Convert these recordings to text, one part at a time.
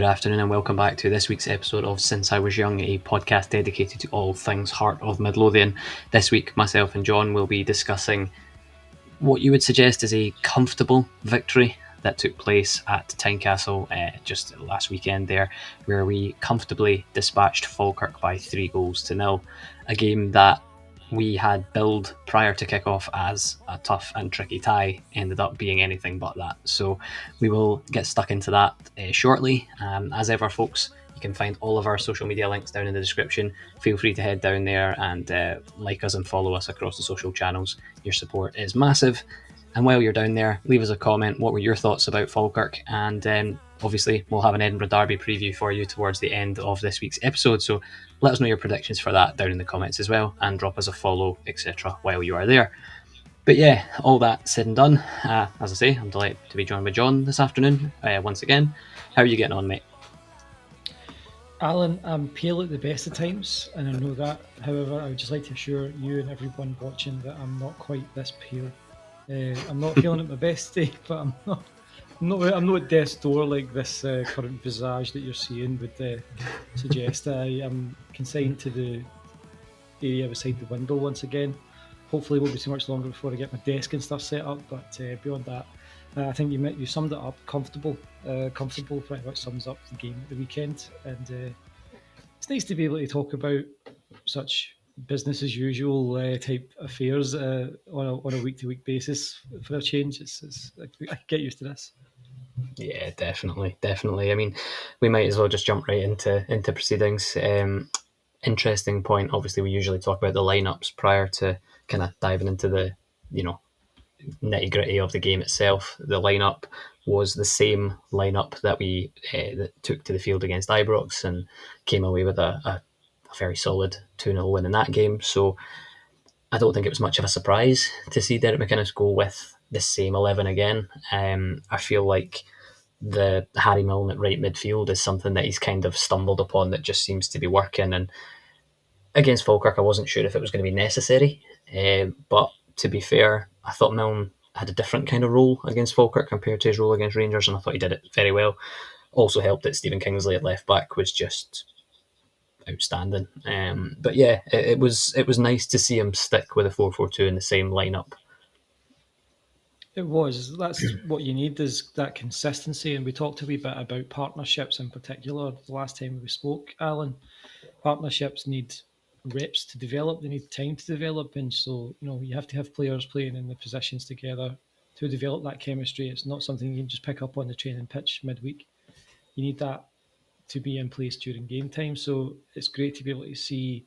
Good afternoon and welcome back to this week's episode of Since I Was Young, a podcast dedicated to all things Heart of Midlothian. This week, myself and John will be discussing what you would suggest is a comfortable victory that took place at Tynecastle just last weekend there, where we comfortably dispatched Falkirk by 3-0. A game that we had billed prior to kickoff as a tough and tricky tie ended up being anything but that. So we will get stuck into that shortly. As ever, folks, you can find all of our social media links down in the description. Feel free to head down there and like us and follow us across the social channels. Your support is massive. And while you're down there, leave us a comment. What were your thoughts about Falkirk? And obviously, we'll have an Edinburgh Derby preview for you towards the end of this week's episode. So let us know your predictions for that down in the comments as well, and drop us a follow, etc. while you are there. But yeah, all that said and done, as I say, I'm delighted to be joined by John this afternoon once again. How are you getting on, mate? Alan, I'm pale at the best of times, and I know that. However, I would just like to assure you and everyone watching that I'm not quite this pale. I'm not feeling at my best today, but I'm not at death's door like this current visage that you're seeing would suggest. I am consigned to the area beside the window once again. Hopefully, it won't be too much longer before I get my desk and stuff set up. But beyond that, I think you summed it up. Comfortable pretty much sums up the game at the weekend, and it's nice to be able to talk about such business as usual type affairs on a week-to-week basis for a change. I get used to this. Yeah, definitely. I mean, we might as well just jump right into proceedings. Interesting point. Obviously, we usually talk about the lineups prior to kind of diving into the nitty gritty of the game itself. The lineup was the same lineup that we that took to the field against Ibrox and came away with a very solid 2-0 win in that game. So I don't think it was much of a surprise to see Derek McInnes go with the same 11 again. I feel like the Harry Milne at right midfield is something that he's kind of stumbled upon that just seems to be working. And against Falkirk, I wasn't sure if it was going to be necessary. But to be fair, I thought Milne had a different kind of role against Falkirk compared to his role against Rangers, and I thought he did it very well. Also helped that Stephen Kingsley at left back was just outstanding. But yeah, it was nice to see him stick with a 4-4-2 in the same lineup. It was. That's what you need, is that consistency. And we talked a wee bit about partnerships in particular the last time we spoke, Alan. Partnerships need reps to develop. They need time to develop. And so, you have to have players playing in the positions together to develop that chemistry. It's not something you can just pick up on the training pitch midweek. You need that to be in place during game time. So it's great to be able to see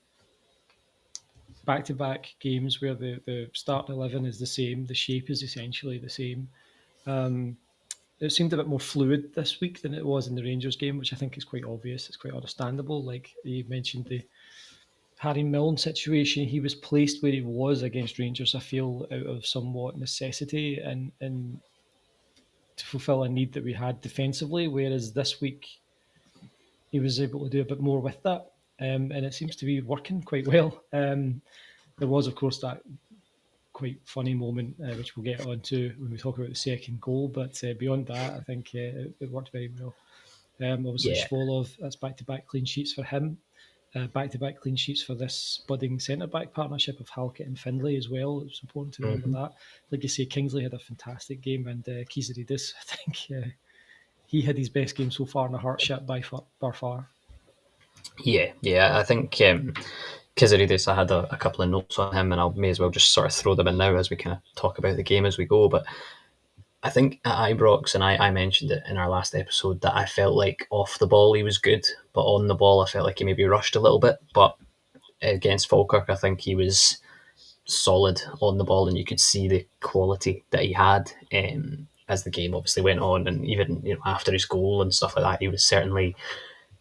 back-to-back games where the starting 11 is the same, the shape is essentially the same. It seemed a bit more fluid this week than it was in the Rangers game, which I think is quite obvious. It's quite understandable. Like you mentioned, the Harry Milne situation, he was placed where he was against Rangers, I feel, out of somewhat necessity and to fulfil a need that we had defensively, whereas this week he was able to do a bit more with that. And it seems to be working quite well. There was, of course, that quite funny moment, which we'll get on to when we talk about the second goal. But beyond that, I think it worked very well. Obviously, Yeah. Shvolov, that's back-to-back clean sheets for him. Back-to-back clean sheets for this budding centre-back partnership of Halkett and Findlay as well. It's important to remember that. Like you say, Kingsley had a fantastic game, and Kizaridis, I think he had his best game so far in a Heartship by far. Yeah. I think Kizaridis, I had a couple of notes on him, and I may as well just sort of throw them in now as we kind of talk about the game as we go. But I think at Ibrox, and I mentioned it in our last episode, that I felt like off the ball he was good, but on the ball I felt like he maybe rushed a little bit. But against Falkirk, I think he was solid on the ball, and you could see the quality that he had as the game obviously went on, and even after his goal and stuff like that, he was certainly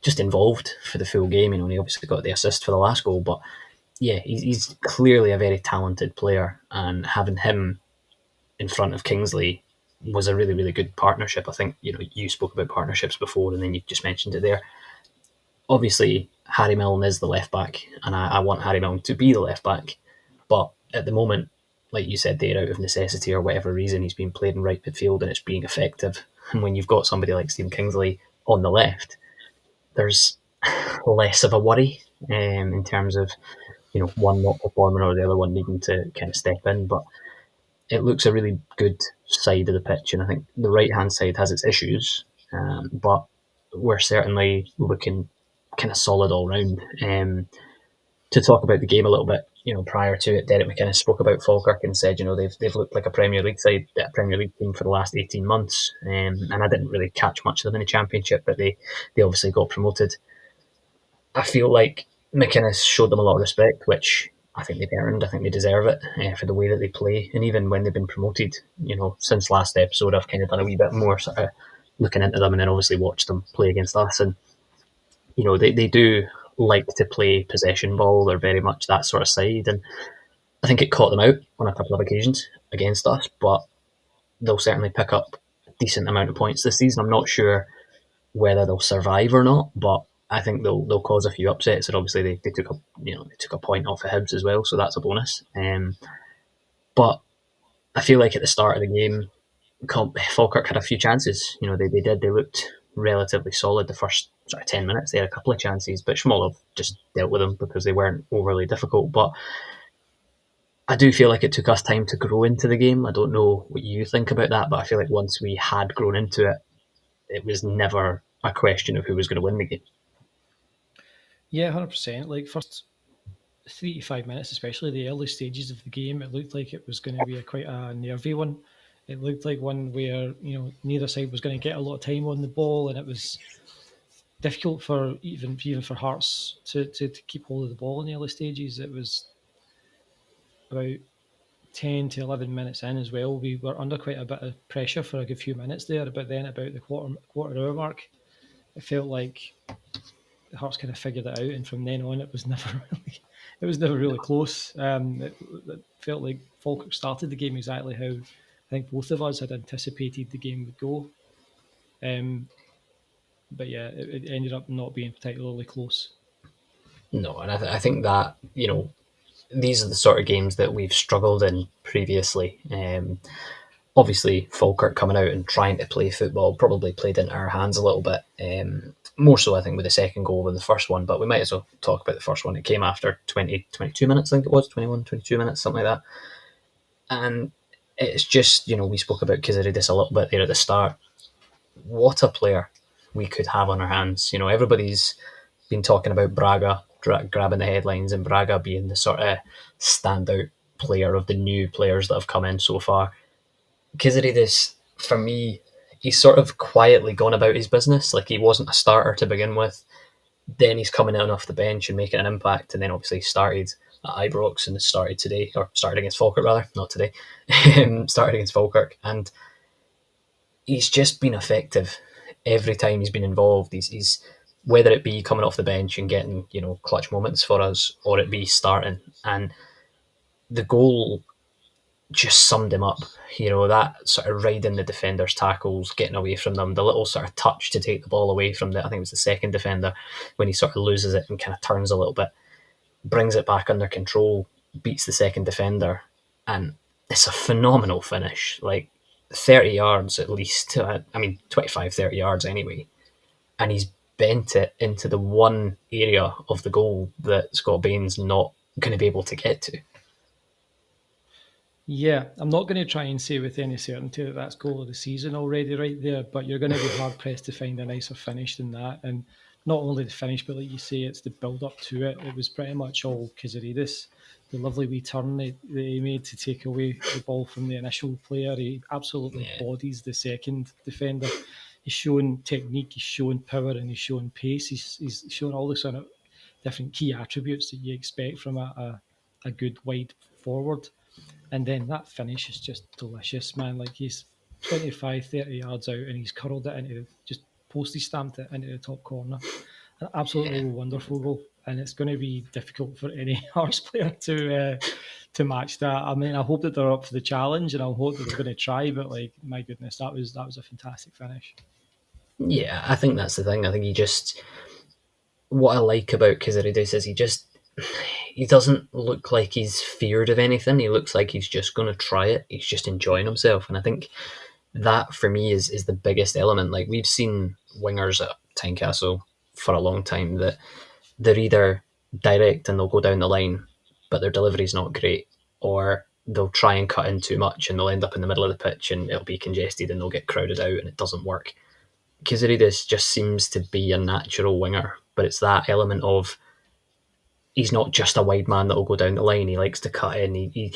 just involved for the full game. And he obviously got the assist for the last goal, but yeah, he's clearly a very talented player, and having him in front of Kingsley was a really, really good partnership. I think you spoke about partnerships before, and then you just mentioned it there. Obviously, Harry Milne is the left back, and I want Harry Milne to be the left back. But at the moment, like you said there, out of necessity or whatever reason, he's been played in right midfield and it's being effective. And when you've got somebody like Stephen Kingsley on the left, there's less of a worry in terms of one not performing or the other one needing to kind of step in. But it looks a really good side of the pitch, and I think the right hand side has its issues, but we're certainly looking kind of solid all round. To talk about the game a little bit, prior to it, Derek McInnes spoke about Falkirk and said, they've looked like a Premier League side, a Premier League team for the last 18 months, and I didn't really catch much of them in the Championship, but they obviously got promoted. I feel like McInnes showed them a lot of respect, which I think they've earned. I think they deserve it for the way that they play. And even when they've been promoted, since last episode, I've kind of done a wee bit more sort of looking into them and then obviously watched them play against us. And, they do like to play possession ball. They're very much that sort of side. And I think it caught them out on a couple of occasions against us, but they'll certainly pick up a decent amount of points this season. I'm not sure whether they'll survive or not, but I think they'll cause a few upsets. And obviously they took a point off of Hibs as well, so that's a bonus. But I feel like at the start of the game, Falkirk had a few chances. They looked relatively solid the first sort of 10 minutes. They had a couple of chances, but Schmolov just dealt with them because they weren't overly difficult. But I do feel like it took us time to grow into the game. I don't know what you think about that, but I feel like once we had grown into it, it was never a question of who was going to win the game. Yeah, 100%. Like first 3 to 5 minutes, especially the early stages of the game, it looked like it was going to be quite a nervy one. It looked like one where neither side was going to get a lot of time on the ball, and it was difficult for even for Hearts to keep hold of the ball in the early stages. It was about 10 to 11 minutes in as well. We were under quite a bit of pressure for a good few minutes there, but then about the quarter hour mark, it felt like the Hearts kind of figured it out, and from then on, it was never really close. It felt like Falkirk started the game exactly how I think both of us had anticipated the game would go. But yeah, it ended up not being particularly close. No, and I think that these are the sort of games that we've struggled in previously. Obviously, Falkirk coming out and trying to play football probably played into our hands a little bit. More so, I think, with the second goal than the first one, but we might as well talk about the first one. It came after 20, 22 minutes, I think it was, 21, 22 minutes, something like that. And it's just, we spoke about Kizaridis a little bit there at the start. What a player we could have on our hands. Everybody's been talking about Braga grabbing the headlines and Braga being the sort of standout player of the new players that have come in so far. Kizaridis, for me, he's sort of quietly gone about his business. Like, he wasn't a starter to begin with. Then he's coming in off the bench and making an impact. And then obviously started at Ibrox and started today, or started against Falkirk rather, not today. Started against Falkirk. And he's just been effective every time he's been involved. He's whether it be coming off the bench and getting, clutch moments for us, or it be starting. And the goal just summed him up. That sort of riding the defenders' tackles, getting away from them, the little sort of touch to take the ball away from I think it was the second defender, when he sort of loses it and kind of turns a little bit, brings it back under control, beats the second defender, and it's a phenomenal finish. Like 30 yards at least, 25, 30 yards anyway, and he's bent it into the one area of the goal that Scott Bain's not going to be able to get to. Yeah, I'm not going to try and say with any certainty that that's goal of the season already right there, but you're going to be hard pressed to find a nicer finish than that. And not only the finish, but like you say, it's the build up to it. It was pretty much all Kizaridis. The lovely wee turn that he made to take away the ball from the initial player. He absolutely bodies the second defender. He's shown technique, he's shown power, and he's shown pace. He's shown all the sort of different key attributes that you expect from a good wide forward. And then that finish is just delicious, man. Like, he's 25, 30 yards out and he's curled it into, just postie stamped it into the top corner. An absolutely wonderful goal. And it's going to be difficult for any Hearts player to match that. I mean, I hope that they're up for the challenge and I hope that they're going to try, but like, my goodness, that was a fantastic finish. Yeah, I think that's the thing. I think what I like about Kizaridis is he doesn't look like he's feared of anything. He looks like he's just going to try it. He's just enjoying himself. And I think that for me is the biggest element. Like, we've seen wingers at Tynecastle for a long time that they're either direct and they'll go down the line, but their delivery's not great, or they'll try and cut in too much and they'll end up in the middle of the pitch and it'll be congested and they'll get crowded out and it doesn't work. Kiziridis just seems to be a natural winger, but it's that element of he's not just a wide man that will go down the line. He likes to cut in.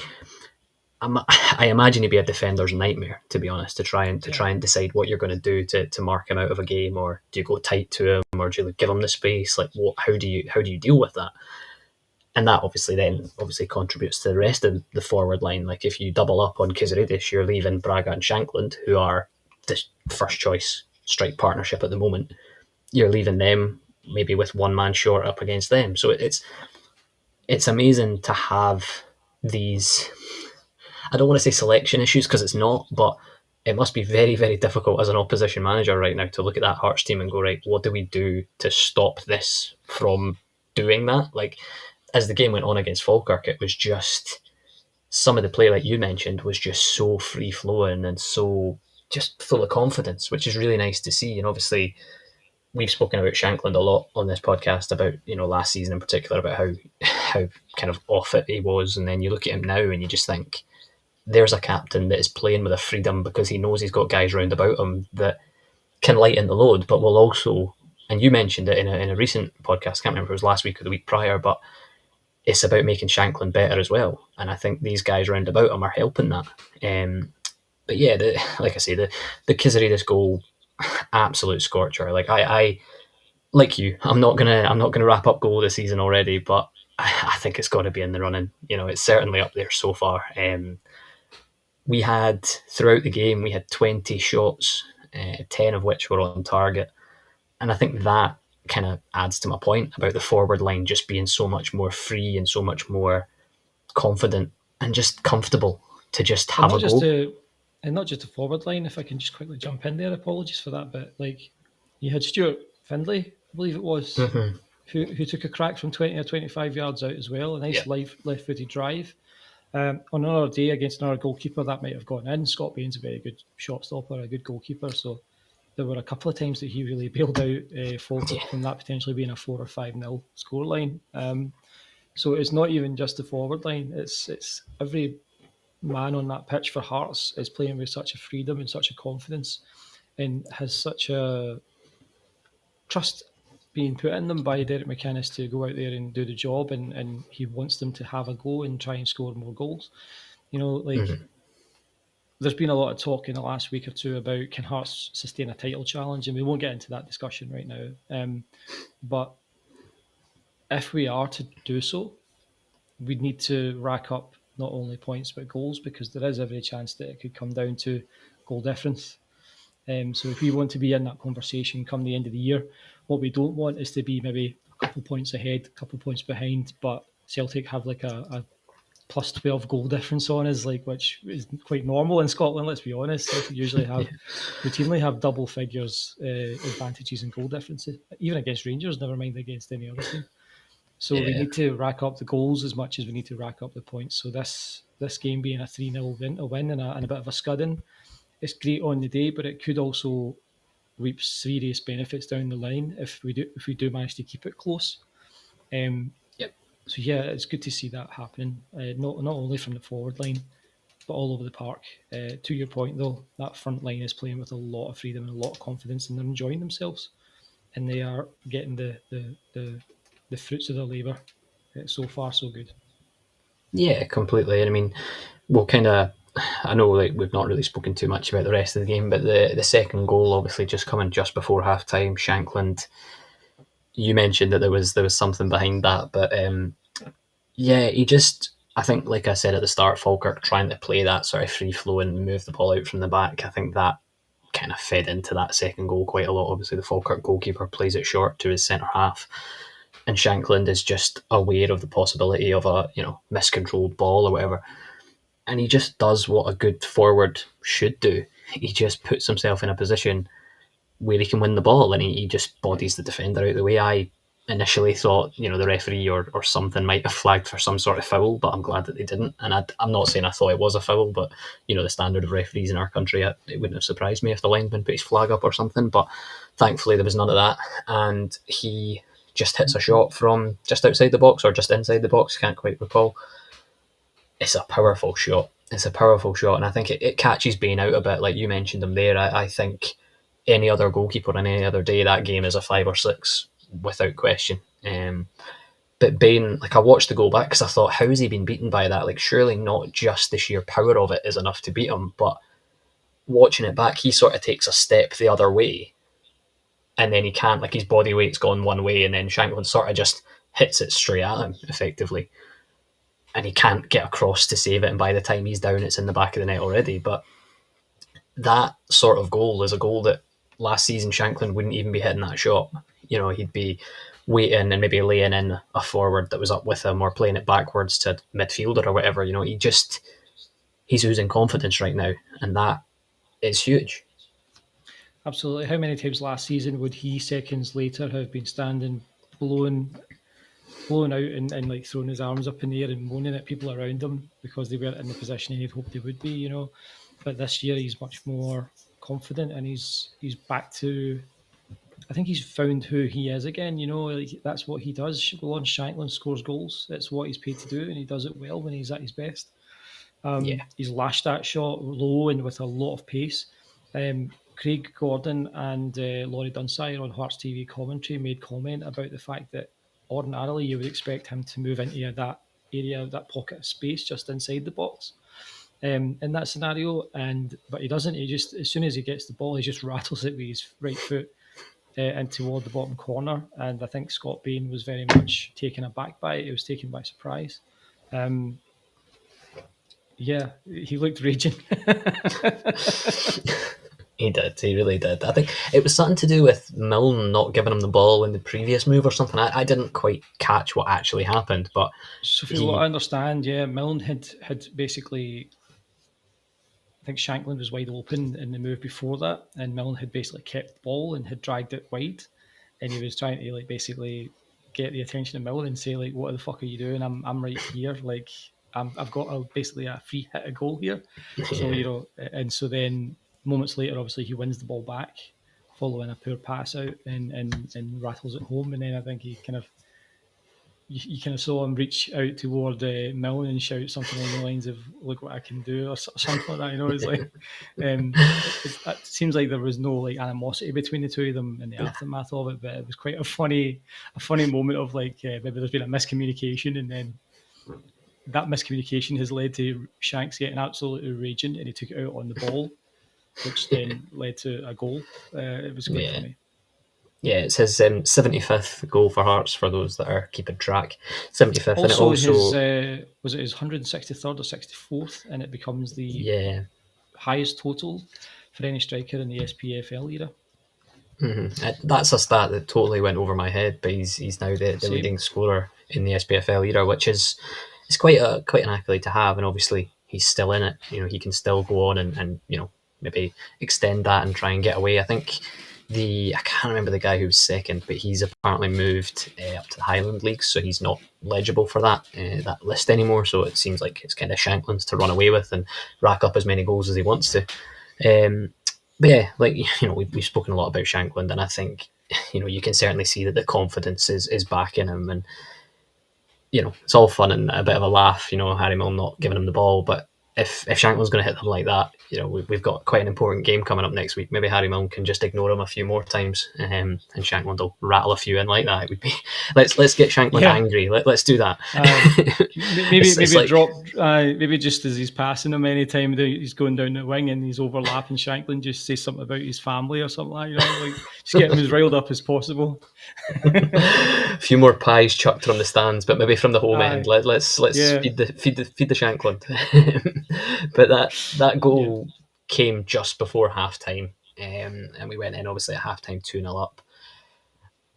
I imagine he'd be a defender's nightmare, to be honest, to try and decide what you're going to do to mark him out of a game, or do you go tight to him, or do you give him the space? Like, how do you deal with that? And that obviously contributes to the rest of the forward line. Like, if you double up on Kiziridis, you're leaving Braga and Shankland, who are the first choice strike partnership at the moment. You're leaving them maybe with one man short up against them. So it's amazing to have these. I don't want to say selection issues because it's not, but it must be very, very difficult as an opposition manager right now to look at that Hearts team and go, right, what do we do to stop this from doing that? Like, as the game went on against Falkirk, it was just some of the play, like you mentioned, was just so free flowing and so just full of confidence, which is really nice to see. And obviously, we've spoken about Shankland a lot on this podcast about, last season in particular, about how kind of off it he was, and then you look at him now and you just think, there's a captain that is playing with a freedom because he knows he's got guys round about him that can lighten the load, but will also, and you mentioned it in a recent podcast, can't remember if it was last week or the week prior, but it's about making Shankland better as well. And I think these guys round about him are helping that. But yeah, like I say, the Kiziridis goal, absolute scorcher. Like I like you, I'm not gonna wrap up goal this season already, but I think it's got to be in the running. It's certainly up there so far. We had, throughout the game, we had 20 shots, 10 of which were on target. And I think that kind of adds to my point about the forward line just being so much more free and so much more confident and just comfortable to just have a goal. And not just the forward line, if I can just quickly jump in there, apologies for that, but like, you had Stuart Findlay, I believe it was, who took a crack from 20 or 25 yards out as well, a nice left-footed drive. On another day against another goalkeeper, that might have gone in. Scott Bain's a very good shot stopper, a good goalkeeper, so there were a couple of times that he really bailed out Falkirk from that potentially being a 4 or 5-0 scoreline. So it's not even just the forward line, it's every man on that pitch for Hearts is playing with such a freedom and such a confidence and has such a trust being put in them by Derek McInnes to go out there and do the job, and he wants them to have a go and try and score more goals. There's been a lot of talk in the last week or two about can Hearts sustain a title challenge, and we won't get into that discussion right now. But if we are to do so, we need to rack up not only points but goals, because there is every chance that it could come down to goal difference. So if we want to be in that conversation come the end of the year, what we don't want is to be maybe a couple points ahead, a couple points behind, but Celtic have like a plus 12 goal difference on us, which is quite normal in Scotland, let's be honest. Celtic usually routinely have double figures advantages in goal differences, even against Rangers, never mind against any other team. So we need to rack up the goals as much as we need to rack up the points. So this game being a 3-0 win and a bit of a scudding, it's great on the day, but it could also reap serious benefits down the line if we do manage to keep it close. So yeah, it's good to see that happening, not only from the forward line, but all over the park. To your point though, that front line is playing with a lot of freedom and a lot of confidence, and they're enjoying themselves, and they are getting the fruits of their labour. So far, so good. Yeah, completely. And I mean, I know we've not really spoken too much about the rest of the game, but the second goal obviously just coming just before half time. Shankland, you mentioned that there was something behind that, but he just, I think, like I said at the start, Falkirk trying to play that sort of free flow and move the ball out from the back. I think that kind of fed into that second goal quite a lot. Obviously, the Falkirk goalkeeper plays it short to his centre half, and Shankland is just aware of the possibility of a miscontrolled ball or whatever, and he just does what a good forward should do. He just puts himself in a position where he can win the ball, and he just bodies the defender out of the way. I initially thought, the referee or something might have flagged for some sort of foul, but I'm glad that they didn't. And I'm not saying I thought it was a foul, but the standard of referees in our country, it wouldn't have surprised me if the linesman put his flag up or something. But thankfully, there was none of that, and he just hits a shot from just outside the box or just inside the box. Can't quite recall. It's a powerful shot. It's a powerful shot, and I think it catches Bain out a bit. Like you mentioned him there, I think any other goalkeeper on any other day, that game is a 5 or 6 without question. But Bain, like, I watched the goal back because I thought, how has he been beaten by that? Like, surely not just the sheer power of it is enough to beat him. But watching it back, he sort of takes a step the other way, and then he can't. Like, his body weight's gone one way, and then Shankland sort of just hits it straight at him, effectively, and he can't get across to save it. And by the time he's down, it's in the back of the net already. But that sort of goal is a goal that last season Shankland wouldn't even be hitting that shot. He'd be waiting and maybe laying in a forward that was up with him or playing it backwards to midfielder or whatever. He's losing confidence right now, and that is huge. Absolutely. How many times last season would he seconds later have been standing blown out and like throwing his arms up in the air and moaning at people around him because they weren't in the position he'd hoped they would be, But this year he's much more confident and he's back to, I think he's found who he is again, like that's what he does. Lon Shankland scores goals. That's what he's paid to do, and he does it well when he's at his best. Yeah. He's lashed that shot low and with a lot of pace. Craig Gordon and Laurie Dunsire on Hearts TV commentary made comment about the fact that ordinarily you would expect him to move into that area, that pocket of space just inside the box in that scenario. But he doesn't. He just, as soon as he gets the ball, he just rattles it with his right foot and toward the bottom corner. And I think Scott Bain was very much taken aback by it. He was taken by surprise. Yeah, he looked raging. He did. He really did. I think it was something to do with Milne not giving him the ball in the previous move or something. I didn't quite catch what actually happened, but So, from what I understand, yeah, Milne had basically, I think Shankland was wide open in the move before that, and Milne had basically kept the ball and had dragged it wide, and he was trying to like basically get the attention of Milne and say like, "What the fuck are you doing? I'm right here. Like, I've got basically a free hit a goal here." So and so then moments later, obviously he wins the ball back, following a poor pass out and rattles it home, and then I think he kind of. You kind of saw him reach out toward Milne and shout something along the lines of "Look what I can do" or something like that. It's like it seems like there was no like animosity between the two of them in the aftermath of it, but it was quite a funny moment of like maybe there's been a miscommunication, and then that miscommunication has led to Shanks getting absolutely raging, and he took it out on the ball, which then led to a goal. It was quite funny. Yeah, it's his 75th goal for Hearts, for those that are keeping track. 75th, also, and it also his was it his 163rd or 64th, and it becomes the highest total for any striker in the SPFL era. That's a stat that totally went over my head, but he's now the leading scorer in the SPFL era, which is quite an accolade to have. And obviously he's still in it. He can still go on and maybe extend that and try and get away. I think I can't remember the guy who was second, but he's apparently moved up to the Highland Leagues, so he's not legible for that list anymore. So it seems like it's kind of Shankland's to run away with and rack up as many goals as he wants to. But yeah, like we've spoken a lot about Shankland, and I think you can certainly see that the confidence is back in him, and it's all fun and a bit of a laugh. Harry Milne not giving him the ball, but if Shankland's going to hit them like that, we've got quite an important game coming up next week. Maybe Harry Milne can just ignore him a few more times, and Shankland will rattle a few in like that. It would be let's get Shankland angry. Let's do that. Maybe just as he's passing him, anytime he's going down the wing and he's overlapping Shankland, just say something about his family or something like that. Like just get him as riled up as possible. A few more pies chucked from the stands, but maybe from the home end. Let's feed the Shankland. But that goal came just before halftime, and we went in obviously at halftime 2-0 up.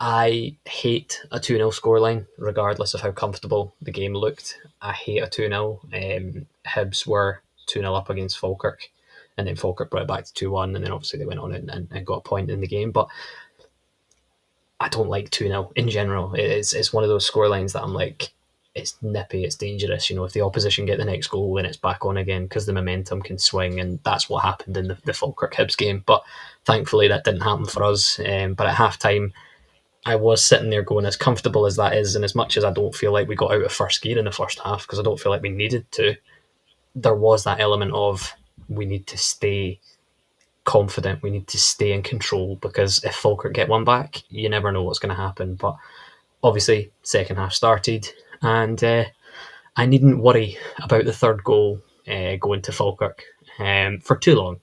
I hate a 2-0 scoreline, regardless of how comfortable the game looked. I hate a 2-0. Hibs were 2-0 up against Falkirk, and then Falkirk brought it back to 2-1, and then obviously they went on and got a point in the game. But I don't like 2-0 in general. It's one of those scorelines that I'm like, it's nippy, it's dangerous. If the opposition get the next goal, then it's back on again because the momentum can swing, and that's what happened in the Falkirk Hibs game. But thankfully, that didn't happen for us. But at half time, I was sitting there going, as comfortable as that is, and as much as I don't feel like we got out of first gear in the first half because I don't feel like we needed to, there was that element of we need to stay confident, we need to stay in control because if Falkirk get one back, you never know what's going to happen. But obviously, second half started, and I needn't worry about the third goal going to Falkirk for too long.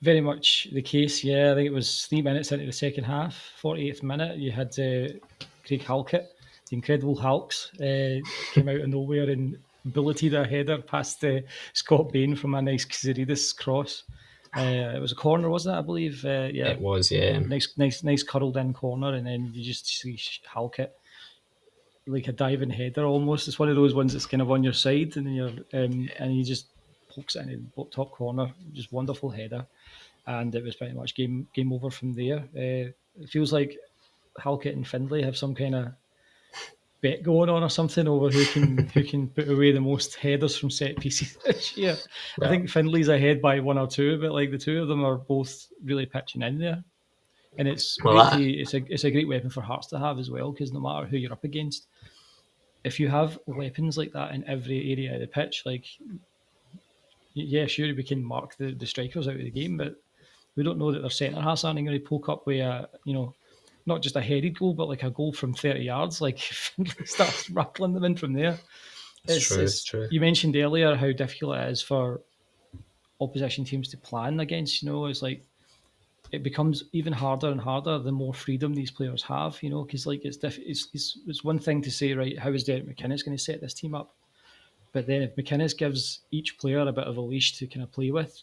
Very much the case, yeah. I think it was 3 minutes into the second half, 48th minute. You had Craig Halkett, the incredible Halks, came out of nowhere and bulleted a header past Scott Bain from a nice Kazarides cross. It was a corner, wasn't it? I believe. Yeah, It was, yeah. Nice curled in corner, and then you just see Halkett like a diving header almost. It's one of those ones that's kind of on your side, and then and he just pokes it in the top corner. Just wonderful header, and it was pretty much game over from there. It feels like Halkett and Findlay have some kind of bet going on or something over who can put away the most headers from set pieces this year. Well, I think Findlay's ahead by one or two, but like the two of them are both really pitching in there. And it's well, great it's a great weapon for Hearts to have as well, because no matter who you're up against, if you have weapons like that in every area of the pitch, like, yeah, sure, we can mark the strikers out of the game, but we don't know that their centre halves aren't going to poke up with not just a headed goal, but like a goal from 30 yards. Like, starts rattling them in from there. it's true. You mentioned earlier how difficult it is for opposition teams to plan against. It's like it becomes even harder and harder the more freedom these players have. Because like it's one thing to say, right, how is Derek McInnes going to set this team up? But then if McInnes gives each player a bit of a leash to kind of play with,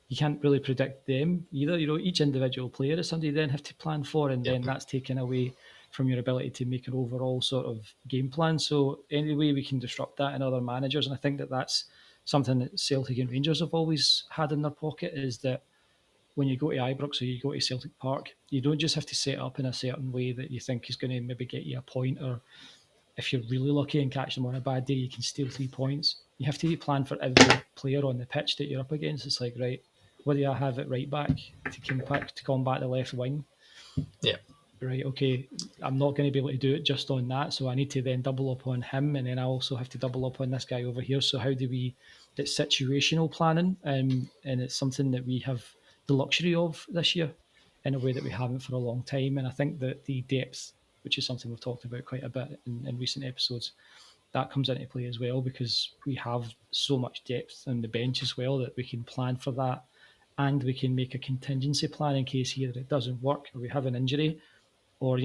you can't really predict them either. Each individual player is somebody you then have to plan for, and then that's taken away from your ability to make an overall sort of game plan. So anyway, we can disrupt that in other managers, and I think that that's something that Celtic and Rangers have always had in their pocket, is that when you go to Ibrox or you go to Celtic Park, you don't just have to set up in a certain way that you think is going to maybe get you a point, or if you're really lucky and catch them on a bad day, you can steal 3 points. You have to plan for every player on the pitch that you're up against. It's like, right, what do I have at right back to combat the left wing? Yeah. Right, okay, I'm not going to be able to do it just on that, so I need to then double up on him, and then I also have to double up on this guy over here. So how do we, it's situational planning, and it's something that we have the luxury of this year in a way that we haven't for a long time. And I think that the depth, which is something we've talked about quite a bit in recent episodes, that comes into play as well, because we have so much depth on the bench as well that we can plan for that, and we can make a contingency plan in case either it doesn't work or we have an injury, or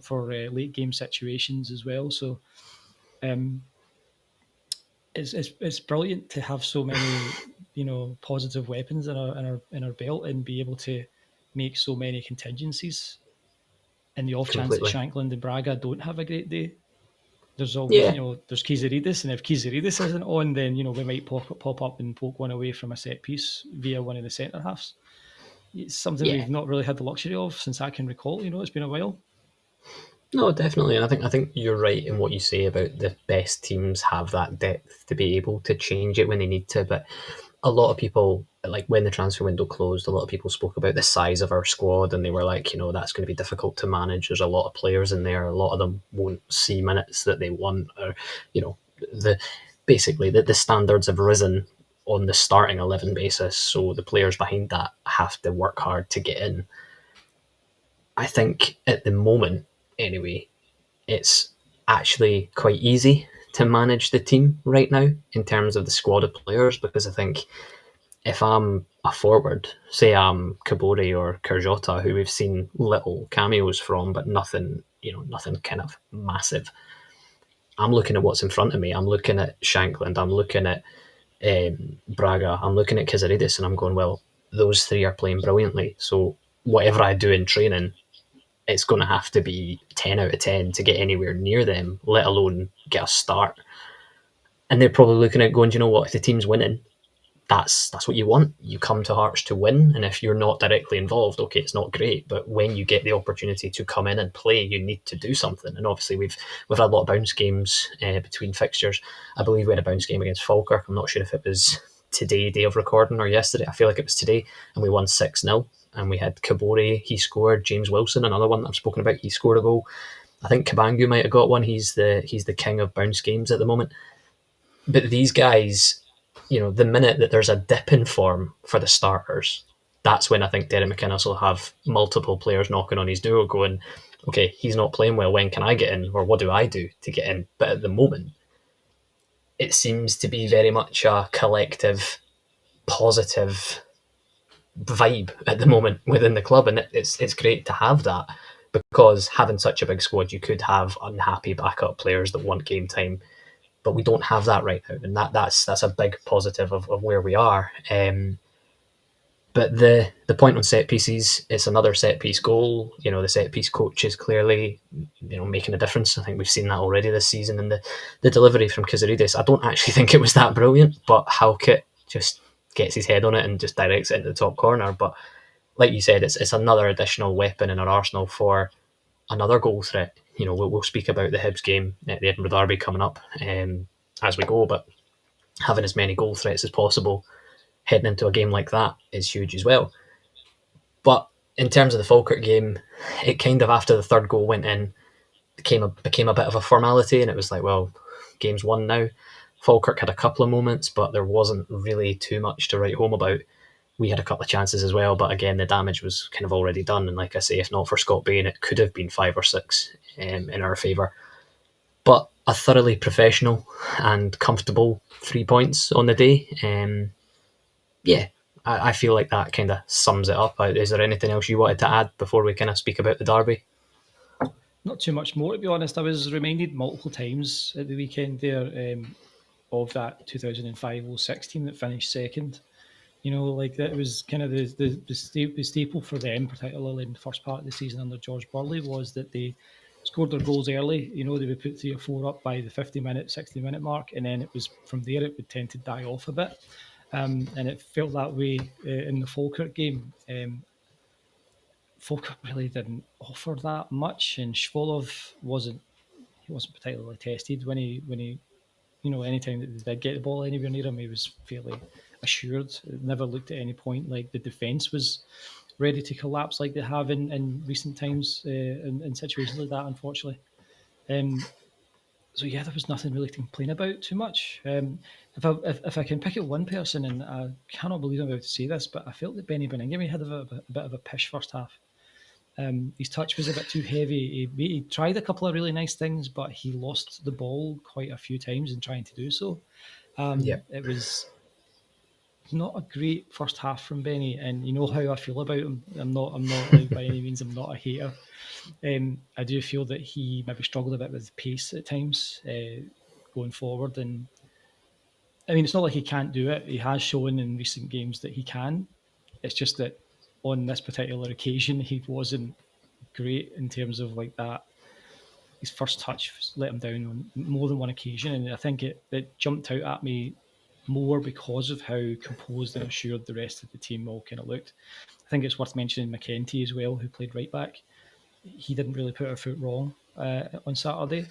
for late game situations as well. So it's brilliant to have so many positive weapons in our belt, and be able to make so many contingencies. In the off chance that Completely. Shankland and Braga don't have a great day, there's always Yeah. there's Kizarides, and if Kizarides isn't on, then we might pop up and poke one away from a set piece via one of the centre halves. It's something Yeah. we've not really had the luxury of since I can recall. It's been a while. No, definitely, and I think you're right in what you say about the best teams have that depth to be able to change it when they need to. But a lot of people, like when the transfer window closed, a lot of people spoke about the size of our squad, and they were like, that's going to be difficult to manage. There's a lot of players in there. A lot of them won't see minutes that they want, or the basically the standards have risen on the starting 11 basis, so the players behind that have to work hard to get in. I think at the moment, anyway, it's actually quite easy to manage the team right now in terms of the squad of players, because I think if I'm a forward, say I'm Kabori or Kerjota, who we've seen little cameos from, but nothing, nothing kind of massive. I'm looking at what's in front of me. I'm looking at Shankland. I'm looking at Braga. I'm looking at Kizarides, and I'm going, well, those three are playing brilliantly. So whatever I do in training, it's going to have to be 10 out of 10 to get anywhere near them, let alone get a start. And they're probably looking at going, do you know what, if the team's winning, that's what you want. You come to Hearts to win, and if you're not directly involved, okay, it's not great. But when you get the opportunity to come in and play, you need to do something. And obviously, we've had a lot of bounce games between fixtures. I believe we had a bounce game against Falkirk. I'm not sure if it was today, day of recording, or yesterday. I feel like it was today, and we won 6-0. And we had Kabore, he scored. James Wilson, another one that I've spoken about, he scored a goal. I think Kabangu might have got one. He's the king of bounce games at the moment. But these guys, the minute that there's a dip in form for the starters, that's when I think Derek McInnes will have multiple players knocking on his door going, okay, he's not playing well, when can I get in? Or what do I do to get in? But at the moment, it seems to be very much a collective, positive vibe at the moment within the club. And it's great to have that, because having such a big squad, you could have unhappy backup players that want game time, but we don't have that right now, and that's a big positive of where we are. But the point on set pieces, it's another set piece goal. The set piece coach is clearly making a difference. I think we've seen that already this season, and the delivery from Kizaridis. I don't actually think it was that brilliant, but Halkett just gets his head on it and just directs it into the top corner. But like you said, it's another additional weapon in our arsenal for another goal threat. We'll speak about the Hibs game at the Edinburgh Derby coming up as we go, but having as many goal threats as possible heading into a game like that is huge as well. But in terms of the Falkirk game, it kind of, after the third goal went in, became a bit of a formality, and it was like, well, game's won now. Falkirk had a couple of moments, but there wasn't really too much to write home about. We had a couple of chances as well, but again, the damage was kind of already done. And like I say, if not for Scott Bain, it could have been 5 or 6 in our favour. But a thoroughly professional and comfortable 3 points on the day. Yeah, I feel like that kind of sums it up. Is there anything else you wanted to add before we kind of speak about the derby? Not too much more, to be honest. I was reminded multiple times at the weekend there of that 2005-06 team that finished second. Like that was kind of the staple for them, particularly in the first part of the season under George Burley, was that they scored their goals early. They would put 3 or 4 up by the 50-minute, 60-minute mark, and then it was from there it would tend to die off a bit. And it felt that way in the Falkirk game. Falkirk really didn't offer that much, and Shvolov wasn't particularly tested when he anytime that they did get the ball anywhere near him, he was fairly assured. It never looked at any point like the defence was ready to collapse like they have in recent times in situations like that, unfortunately. So yeah, there was nothing really to complain about too much. If I can pick out one person, and I cannot believe I'm about to say this, but I felt that Benny Beningame had a bit of a pish first half. His touch was a bit too heavy. He tried a couple of really nice things, but he lost the ball quite a few times in trying to do so. Yeah. It was not a great first half from Benny, and you know how I feel about him. I'm not like by any means. I'm not a hater. I do feel that he maybe struggled a bit with pace at times going forward, and I mean it's not like he can't do it. He has shown in recent games that he can. It's just that on this particular occasion he wasn't great in terms of like that. His first touch let him down on more than one occasion, and I think it jumped out at me more because of how composed and assured the rest of the team all kind of looked. I think it's worth mentioning McKenty as well, who played right back. He didn't really put our foot wrong on Saturday.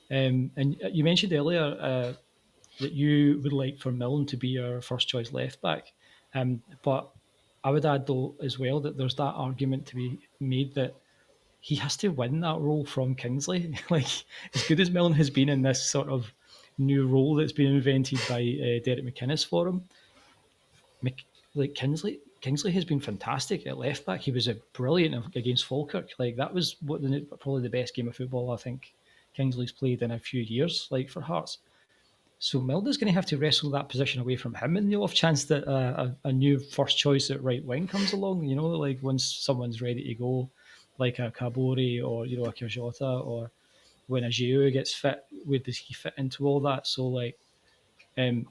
And you mentioned earlier that you would like for Milne to be our first choice left back, but I would add though as well that there's that argument to be made that he has to win that role from Kingsley. Like, as good as Milne has been in this sort of new role that's been invented by Derek McInnes for him, like Kingsley has been fantastic at left back. He was a brilliant against Falkirk. Like, that was probably the best game of football I think Kingsley's played in a few years, like for Hearts. So Milner's going to have to wrestle that position away from him in the off chance that a new first choice at right wing comes along. Like once someone's ready to go, like a Kabori or a Kajota, or when a Gio gets fit, where does he fit into all that? So um,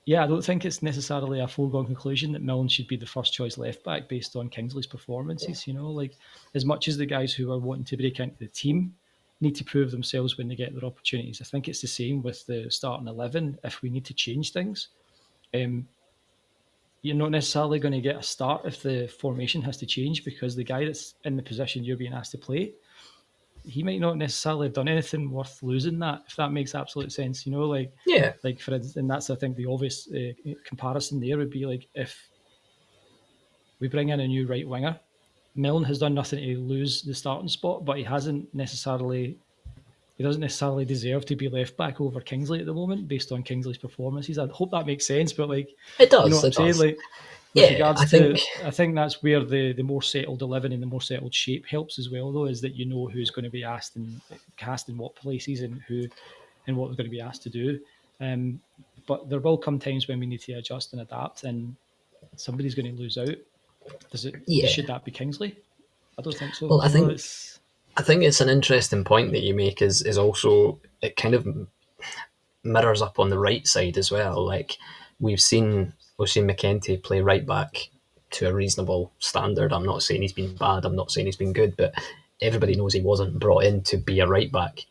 yeah, I don't think it's necessarily a foregone conclusion that Milne should be the first choice left back based on Kingsley's performances. Like as much as the guys who are wanting to break into the team need to prove themselves when they get their opportunities, I think it's the same with the starting 11. If we need to change things, you're not necessarily going to get a start if the formation has to change, because the guy that's in the position you're being asked to play, he might not necessarily have done anything worth losing that, if that makes absolute sense. Yeah. Like for instance, and that's, I think, the obvious comparison there would be like if we bring in a new right winger. Milne has done nothing to lose the starting spot, but he doesn't necessarily deserve to be left back over Kingsley at the moment based on Kingsley's performances. I hope that makes sense, but like, It you know does. what I'm It saying? does. Like, with Yeah, regards I think. to, I think that's where the more settled 11 and the more settled shape helps as well, though, is that you know who's going to be asked and cast in what places and what they're going to be asked to do. Um, but there will come times when we need to adjust and adapt, and somebody's going to lose out. Yeah. Should that be Kingsley? I don't think so. Well, It's I think it's an interesting point that you make. Is also it kind of mirrors up on the right side as well. Like we've seen McKenty play right back to a reasonable standard. I'm not saying he's been bad. I'm not saying he's been good, but everybody knows he wasn't brought in to be a right back.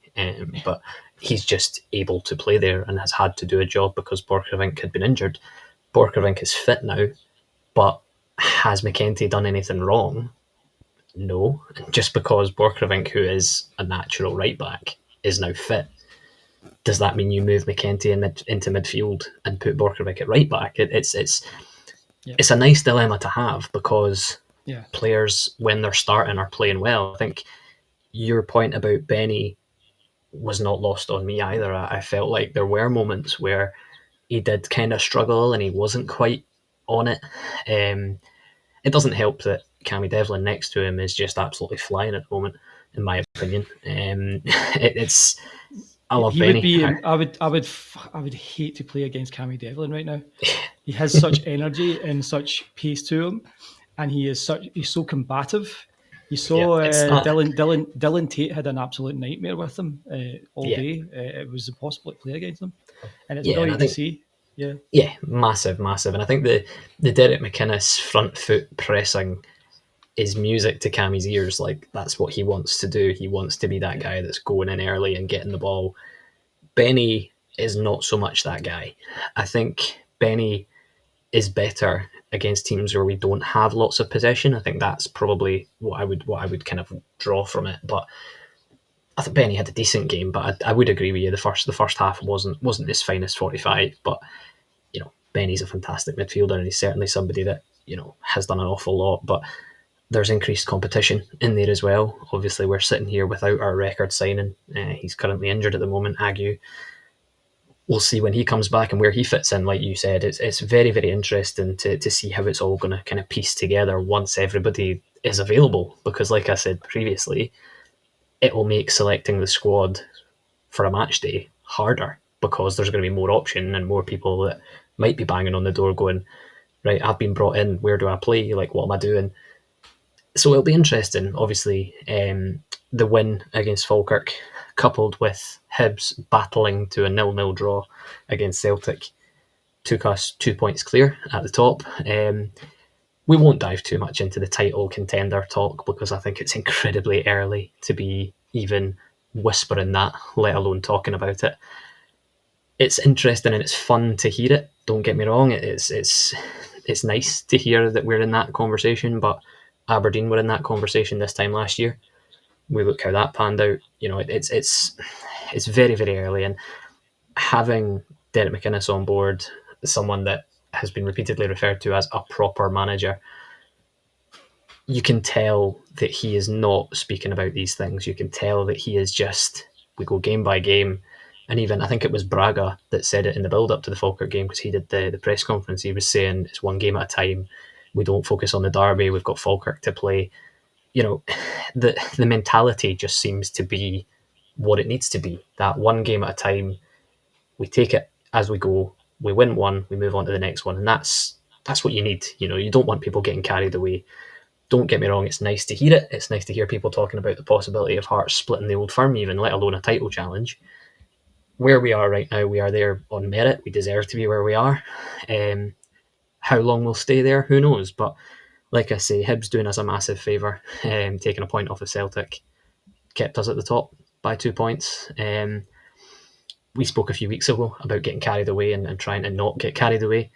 But he's just able to play there and has had to do a job because Borchgrevink had been injured. Borchgrevink is fit now, but has McKenty done anything wrong? No. Just because Borchgrevink, who is a natural right back, is now fit, does that mean you move McKenty into midfield and put Borchgrevink at right back? yeah, It's a nice dilemma to have because yeah, players, when they're starting, are playing well. I think your point about Benny was not lost on me either. I felt like there were moments where he did kind of struggle and he wasn't quite on it. It doesn't help that Cammy Devlin next to him is just absolutely flying at the moment, in my opinion. It's I love he would Benny. be. I would hate to play against Cammy Devlin right now. He has such energy and such pace to him, and he's so combative. You Yeah, saw it's that. Dylan Tate had an absolute nightmare with him all Yeah, day. It was impossible to play against him, and it's yeah, and I brilliant to think see. Yeah, yeah, massive, massive, and I think the Derek McInnes front foot pressing is music to Cammy's ears. Like that's what he wants to do. He wants to be that yeah, guy that's going in early and getting the ball. Benny is not so much that guy. I think Benny is better against teams where we don't have lots of possession. I think that's probably what I would kind of draw from it. But I think Benny had a decent game, but I would agree with you. The first half wasn't his finest 45, but Benny's a fantastic midfielder and he's certainly somebody that has done an awful lot. But there's increased competition in there as well. Obviously, we're sitting here without our record signing. He's currently injured at the moment, Agu. We'll see when he comes back and where he fits in. Like you said, it's very, very interesting to see how it's all going to kind of piece together once everybody is available. Because, like I said previously, it will make selecting the squad for a match day harder because there's going to be more option and more people that might be banging on the door going, right, I've been brought in, where do I play? Like, what am I doing? So it'll be interesting. Obviously, the win against Falkirk, coupled with Hibs battling to a 0-0 draw against Celtic, took us 2 points clear at the top. We won't dive too much into the title contender talk because I think it's incredibly early to be even whispering that, let alone talking about it. It's interesting and it's fun to hear it. Don't get me wrong. It's nice to hear that we're in that conversation, but Aberdeen were in that conversation this time last year. We look how that panned out. It's very, very early, and having Derek McInnes on board, someone that has been repeatedly referred to as a proper manager, you can tell that he is not speaking about these things. You can tell that he is just, we go game by game. And even, I think it was Braga that said it in the build up to the Falkirk game because he did the press conference. He was saying it's one game at a time. We don't focus on the derby. We've got Falkirk to play. The mentality just seems to be what it needs to be. That one game at a time, we take it as we go. We win one, we move on to the next one, and that's what you need. You don't want people getting carried away. Don't get me wrong, it's nice to hear it. It's nice to hear people talking about the possibility of Hearts splitting the old firm, even let alone a title challenge. Where we are right now, we are there on merit. We deserve to be where we are. How long we'll stay there, who knows? But like I say, Hibs doing us a massive favour, taking a point off of Celtic, kept us at the top by 2 points. We spoke a few weeks ago about getting carried away and trying to not get carried away.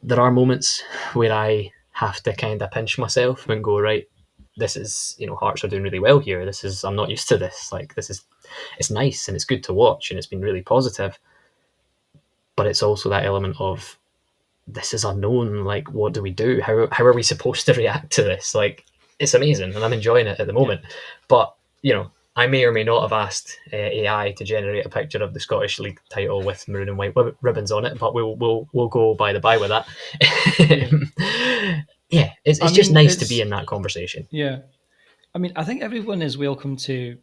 there are moments where I have to kind of pinch myself and go, right, this is, Hearts are doing really well here. I'm not used to this. Like, it's nice and it's good to watch and it's been really positive. But it's also that element of, this is unknown. Like, what do we do? How are we supposed to react to this? Like, it's amazing and I'm enjoying it at the moment. But, I may or may not have asked AI to generate a picture of the Scottish League title with maroon and white ribbons on it, but we'll go by the by with that. Yeah, it's just nice to be in that conversation. Yeah. I mean, I think everyone is welcome to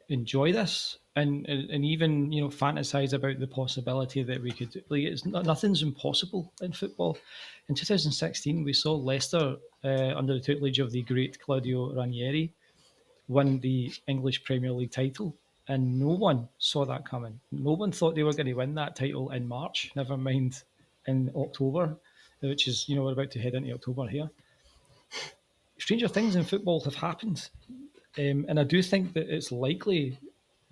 enjoy this and even fantasize about the possibility that we could, like, nothing's impossible in football. In 2016 we saw Leicester under the tutelage of the great Claudio Ranieri win the English Premier League title, and no one saw that coming. No one thought they were going to win that title in March, never mind in October, which is, we're about to head into October here. Stranger things in football have happened. And I do think that it's likely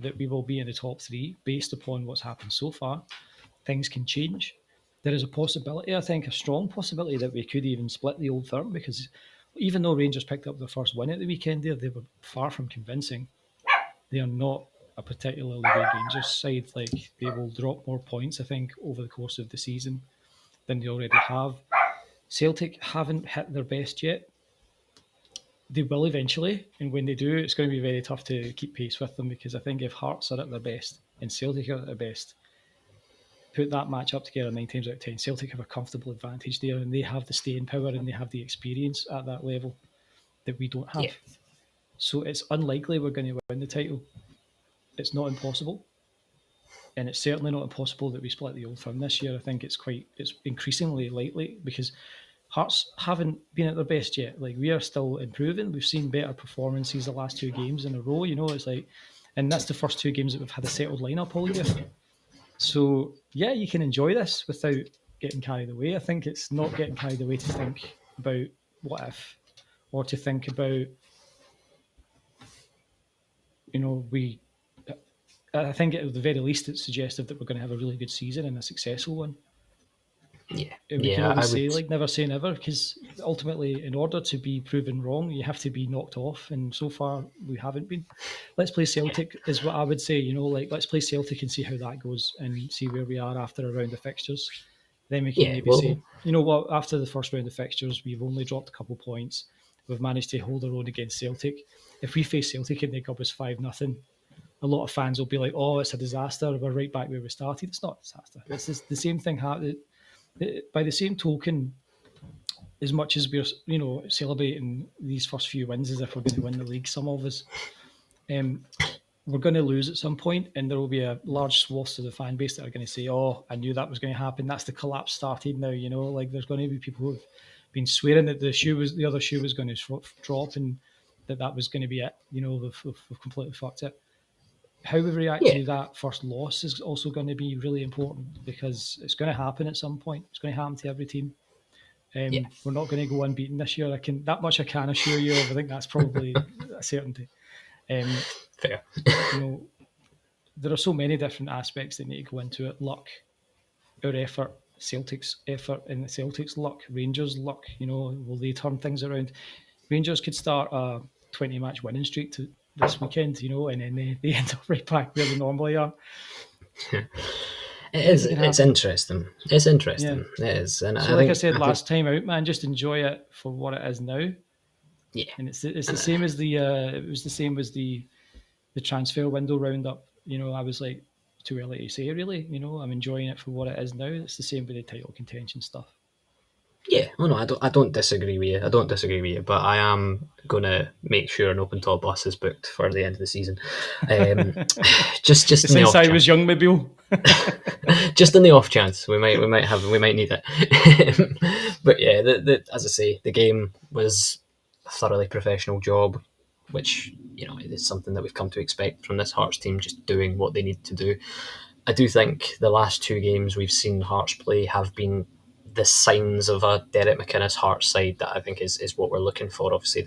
that we will be in the top three based upon what's happened so far. Things can change. There is a possibility, I think, a strong possibility that we could even split the Old Firm, because even though Rangers picked up their first win at the weekend there, they were far from convincing. They are not a particularly good Rangers side. Like, they will drop more points, I think, over the course of the season than they already have. Celtic haven't hit their best yet. They will eventually, and when they do, it's going to be very tough to keep pace with them, because I think if Hearts are at their best and Celtic are at their best, put that match up together 9 times out of 10, Celtic have a comfortable advantage there, and they have the staying power and they have the experience at that level that we don't have. Yeah. So it's unlikely we're going to win the title. It's not impossible, and it's certainly not impossible that we split the Old Firm this year. I think it's increasingly likely, because Hearts haven't been at their best yet. Like, we are still improving. We've seen better performances the last 2 games in a row. It's like, and that's the first 2 games that we've had a settled lineup all year. So yeah, you can enjoy this without getting carried away. I think it's not getting carried away to think about what if, or to think about, I think at the very least it's suggestive that we're going to have a really good season and a successful one. Yeah, we can always say, like, never say never, because ultimately, in order to be proven wrong, you have to be knocked off, and so far we haven't been. Let's play Celtic is what I would say. Let's play Celtic and see how that goes, and see where we are after a round of fixtures. Then we can say, what, after the first round of fixtures, we've only dropped a couple points. We've managed to hold our own against Celtic. If we face Celtic and they go us 5-0, a lot of fans will be like, "Oh, it's a disaster. We're right back where we started." It's not a disaster. It's the same thing happened. By the same token, as much as we're celebrating these first few wins as if we're going to win the league, some of us, we're going to lose at some point, and there will be a large swath of the fan base that are going to say, "Oh, I knew that was going to happen. That's the collapse started now." Like, there's going to be people who have been swearing that the other shoe was going to drop, and that was going to be it. We've completely fucked it. How we react to that first loss is also going to be really important, because it's going to happen at some point. It's going to happen to every team. We're not going to go unbeaten this year. I can assure you of. I think that's probably a certainty. Fair. There are so many different aspects that need to go into it. Luck, our effort, Celtic's effort, and the Celtic's luck, Rangers' luck. Will they turn things around? Rangers could start a 20-match winning streak this weekend, and then they end up right back where they normally are. It's interesting. It's interesting. Yeah. It is. And so, I said last time out, man, just enjoy it for what it is now. Yeah. And it's the same as it was the same as the transfer window roundup. I was like, too early to say, really. I'm enjoying it for what it is now. It's the same with the title contention stuff. Yeah, no, I don't disagree with you. But I am gonna make sure an open top bus is booked for the end of the season. Just since I was young, maybe. Just in the off chance we might need it. But yeah, as I say, the game was a thoroughly professional job, which is something that we've come to expect from this Hearts team, just doing what they need to do. I do think the last 2 games we've seen Hearts play have been the signs of a Derek McInnes Hearts side that I think is what we're looking for. Obviously,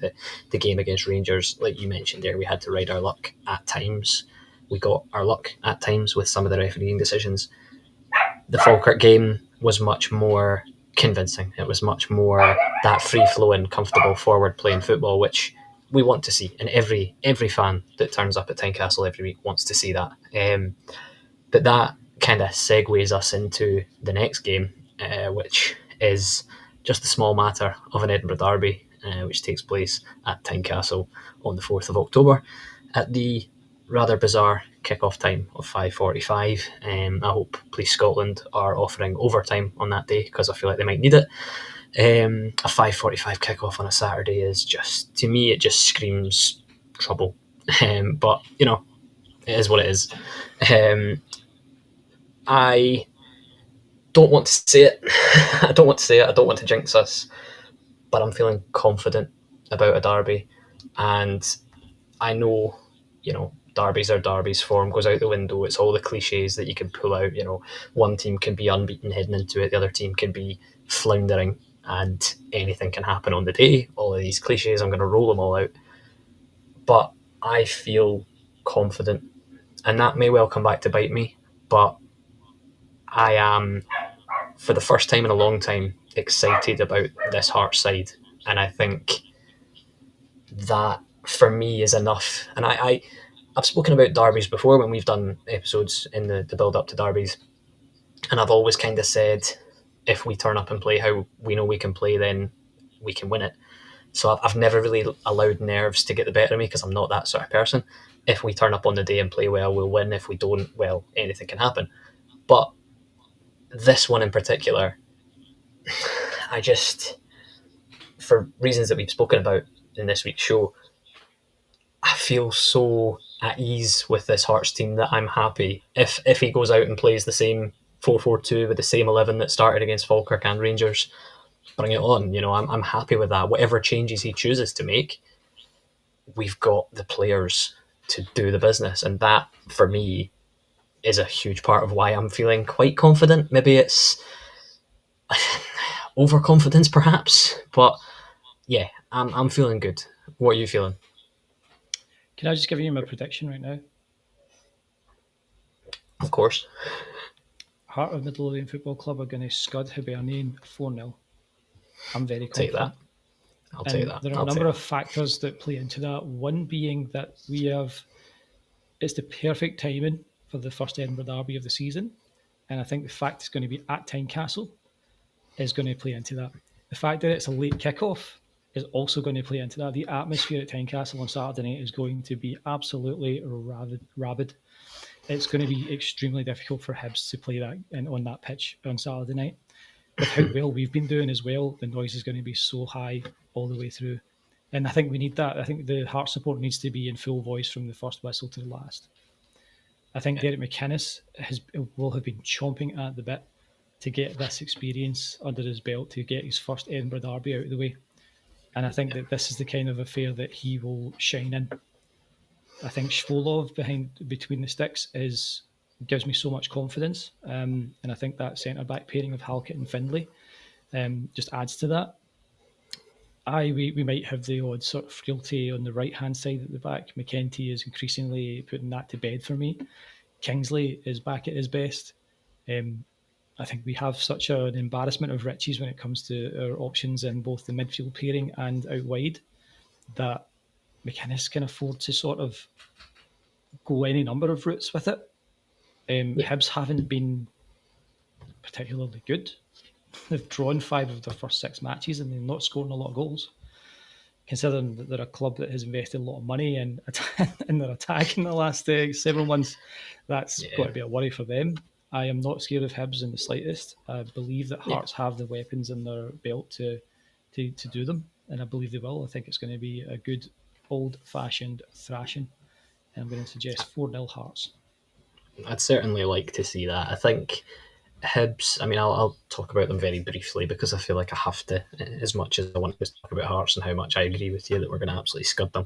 the game against Rangers, like you mentioned there, we had to ride our luck at times. We got our luck at times with some of the refereeing decisions. The Falkirk game was much more convincing. It was much more that free-flowing, comfortable, forward-playing football, which we want to see, and every fan that turns up at Tynecastle every week wants to see that. But that kind of segues us into the next game, which is just the small matter of an Edinburgh Derby, which takes place at Tynecastle on the 4th of October at the rather bizarre kick-off time of 5:45. I hope Police Scotland are offering overtime on that day because I feel like they might need it. A 5:45 kick-off on a Saturday is just, to me, it just screams trouble. But, you know, it is what it is. I don't want to say it. I don't want to say it. I don't want to jinx us. But I'm feeling confident about a derby. And I know, derbies are derbies. Form goes out the window. It's all the cliches that you can pull out. One team can be unbeaten heading into it. The other team can be floundering. And anything can happen on the day. All of these cliches, I'm going to roll them all out. But I feel confident. And that may well come back to bite me. But I am, for the first time in a long time, excited about this Hearts side. And I think that, for me, is enough. And I've spoken about derbies before when we've done episodes in the build-up to derbies. And I've always kind of said, if we turn up and play how we know we can play, then we can win it. So I've never really allowed nerves to get the better of me because I'm not that sort of person. If we turn up on the day and play well, we'll win. If we don't, well, anything can happen. But this one in particular, I just, for reasons that we've spoken about in this week's show, I feel so at ease with this Hearts team that I'm happy. If he goes out and plays the same 4-4-2 with the same 11 that started against Falkirk and Rangers, bring it on. I'm happy with that. Whatever changes he chooses to make, we've got the players to do the business. And that, for me, is a huge part of why I'm feeling quite confident. Maybe it's overconfidence, perhaps. But yeah, I'm feeling good. What are you feeling? Can I just give you my prediction right now? Of course. Heart of Midlothian Football Club are going to scud Hibernian 4-0. I'm very confident. I'll take that. There are a number of factors that play into that. One being that it's the perfect timing for the first Edinburgh Derby of the season. And I think the fact it's going to be at Tynecastle is going to play into that. The fact that it's a late kickoff is also going to play into that. The atmosphere at Tynecastle on Saturday night is going to be absolutely rabid. It's going to be extremely difficult for Hibs to play that on that pitch on Saturday night. With how well we've been doing as well, the noise is going to be so high all the way through. And I think we need that. I think the Heart support needs to be in full voice from the first whistle to the last. I think Derek McInnes will have been chomping at the bit to get this experience under his belt, to get his first Edinburgh Derby out of the way. And I think that this is the kind of affair that he will shine in. I think Shvolov between the sticks gives me so much confidence. And I think that centre-back pairing of Halkett and Findlay just adds to that. We might have the odd sort of frailty on the right-hand side at the back. McKenty is increasingly putting that to bed for me. Kingsley is back at his best. I think we have such an embarrassment of riches when it comes to our options in both the midfield pairing and out wide that McInnes can afford to sort of go any number of routes with it. Hibs haven't been particularly good. They've drawn 5 of their first 6 matches and they're not scoring a lot of goals. Considering that they're a club that has invested a lot of money in their attack in the last several months, that's got to be a worry for them. I am not scared of Hibs in the slightest. I believe that Hearts have the weapons in their belt to do them, and I believe they will. I think it's going to be a good old-fashioned thrashing, and I'm going to suggest 4-0 Hearts. I'd certainly like to see that. I think Hibs, I'll talk about them very briefly because I feel like I have to, as much as I want to talk about Hearts and how much I agree with you that we're going to absolutely scud them.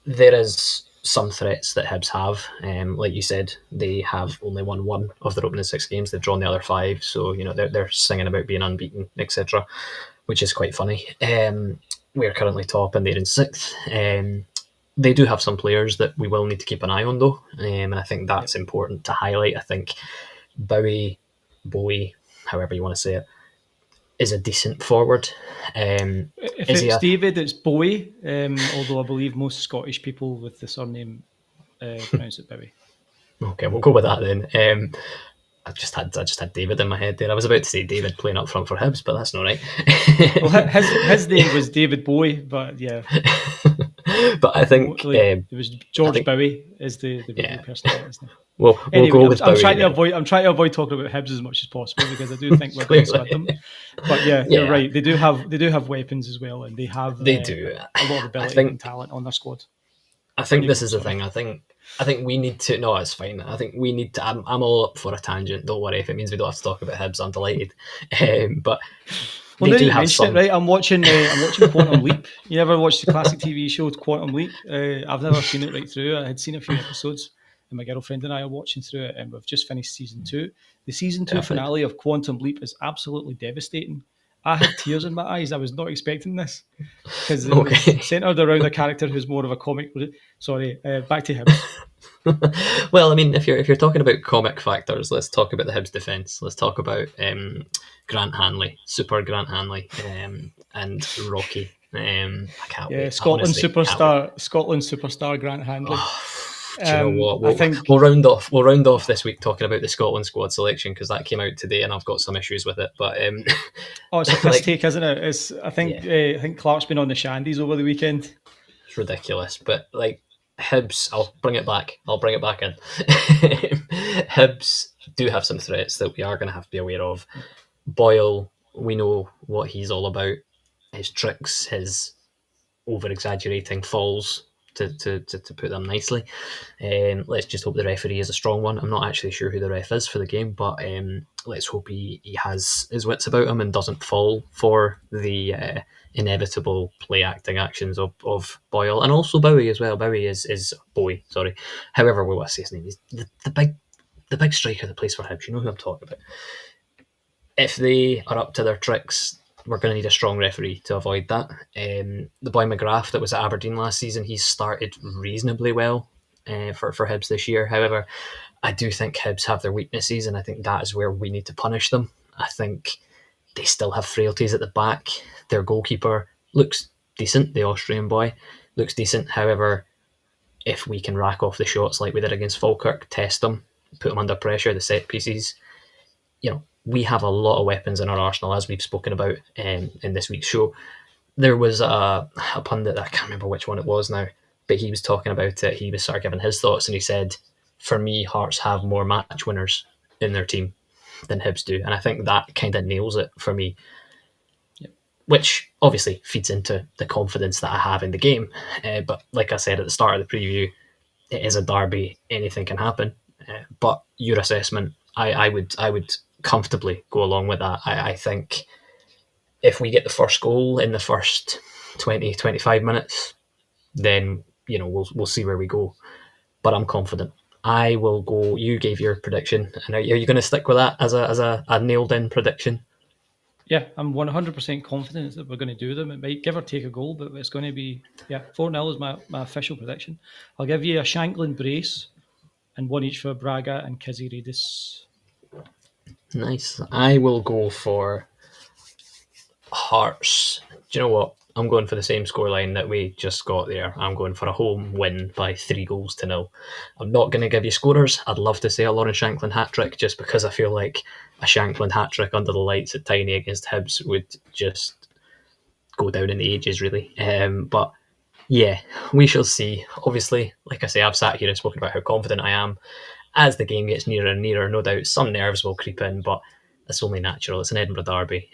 There is some threats that Hibs have. Like you said, they have only won 1 of their opening 6 games. They've drawn the other 5, so they're singing about being unbeaten, etc., which is quite funny. We're currently top and they're in 6th. They do have some players that we will need to keep an eye on, though, and I think that's important to highlight. I think Bowie, however you want to say it, is a decent forward. If Is he it's David, it's Bowie. Although I believe most Scottish people with the surname pronounce it Bowie. Okay, we'll go with that then. I just had David in my head there. I was about to say David playing up front for Hibs, but that's not right. Well, his name was David Bowie, but yeah. But I think it was George Bowie is the real person. We'll anyway, go with I'm Bowie. I'm trying to avoid talking about Hibs as much as possible because I do think we're going to squid them. But yeah, you're right. They do have weapons as well, and they have do a lot of ability and talent on their squad. I think this is the thing. I think we need to. No, it's fine. I think we need to. I'm all up for a tangent. Don't worry if it means we don't have to talk about Hibs. I'm delighted. But well, now you mention it, right? I'm watching Quantum Leap. You ever watched the classic TV show Quantum Leap? I've never seen it right through. I had seen a few episodes, and my girlfriend and I are watching through it, and we've just finished season 2. The season 2 finale of Quantum Leap is absolutely devastating. I had tears in my eyes. I was not expecting this because it was centered around a character who's more of a comic. Sorry, back to Hibs. Well, I mean, if you're talking about comic factors, let's talk about the Hibs defence. Let's talk about Grant Hanley, Super Grant Hanley, and Rocky. I can't wait. Scotland superstar Grant Hanley. Do you know what? We'll round off this week talking about the Scotland squad selection because that came out today and I've got some issues with it. But it's a piss take, isn't it? I think Clark's been on the shandies over the weekend. It's ridiculous, but like Hibs, I'll bring it back in. Hibs do have some threats that we are going to have to be aware of. Boyle, we know what he's all about. His tricks, his over-exaggerating falls, to put them nicely. Let's just hope the referee is a strong one. I'm not actually sure who the ref is for the game, but let's hope he has his wits about him and doesn't fall for the inevitable play-acting actions of Boyle and also Bowie as well. Bowie, sorry. However we want to say his name. He's the big striker that plays for Hibs. You know who I'm talking about. If they are up to their tricks, we're going to need a strong referee to avoid that. The boy McGrath that was at Aberdeen last season, he's started reasonably well for Hibs this year. However, I do think Hibs have their weaknesses, and I think that is where we need to punish them. I think they still have frailties at the back. Their goalkeeper looks decent, the Austrian boy looks decent. However, if we can rack off the shots like we did against Falkirk, test them, put them under pressure, the set pieces, we have a lot of weapons in our arsenal, as we've spoken about in this week's show. There was a pundit, I can't remember which one it was now, but he was talking about it. He was sort of giving his thoughts, and he said, for me, Hearts have more match winners in their team than Hibs do. And I think that kind of nails it for me, which obviously feeds into the confidence that I have in the game. But like I said at the start of the preview, it is a derby, anything can happen. But your assessment, I would comfortably go along with that. I think if we get the first goal in the first 20-25 minutes, then we'll see where we go. But I'm confident. I will go. You gave your prediction, and are you going to stick with that as a nailed in prediction? Yeah, I'm 100% confident that we're going to do them. It might give or take a goal, but it's going to be 4-0 is my official prediction. I'll give you a Shankland brace and one each for Braga and Kizzy Redis. Nice. I will go for Hearts. Do you know what? I'm going for the same scoreline that we just got there. I'm going for a home win by 3-0. I'm not going to give you scorers. I'd love to say a Lauren Shankland hat-trick just because I feel like a Shankland hat-trick under the lights at Tiny against Hibs would just go down in the ages, really. But yeah, we shall see. Obviously, like I say, I've sat here and spoken about how confident I am. As the game gets nearer and nearer, no doubt some nerves will creep in, but it's only natural. It's an Edinburgh Derby.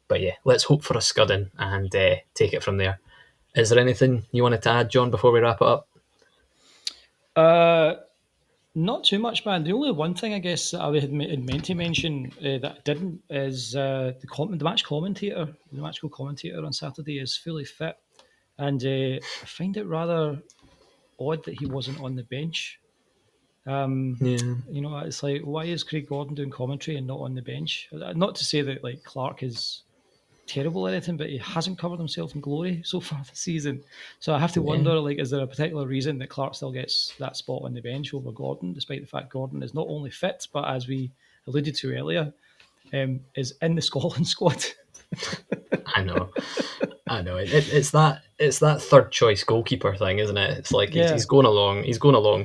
But yeah, let's hope for a scudding and take it from there. Is there anything you wanted to add, John, before we wrap it up? Not too much, man. The only one thing I guess I had meant to mention that I didn't is the match commentator. The match commentator on Saturday is fully fit, and I find it rather odd that he wasn't on the bench. It's like, why is Craig Gordon doing commentary and not on the bench? Not to say that like Clark is terrible or anything, but he hasn't covered himself in glory so far this season. So I have to wonder, like, is there a particular reason that Clark still gets that spot on the bench over Gordon, despite the fact Gordon is not only fit, but as we alluded to earlier, is in the Scotland squad? I know. It's that third choice goalkeeper thing, isn't it? It's like Yeah. he's going along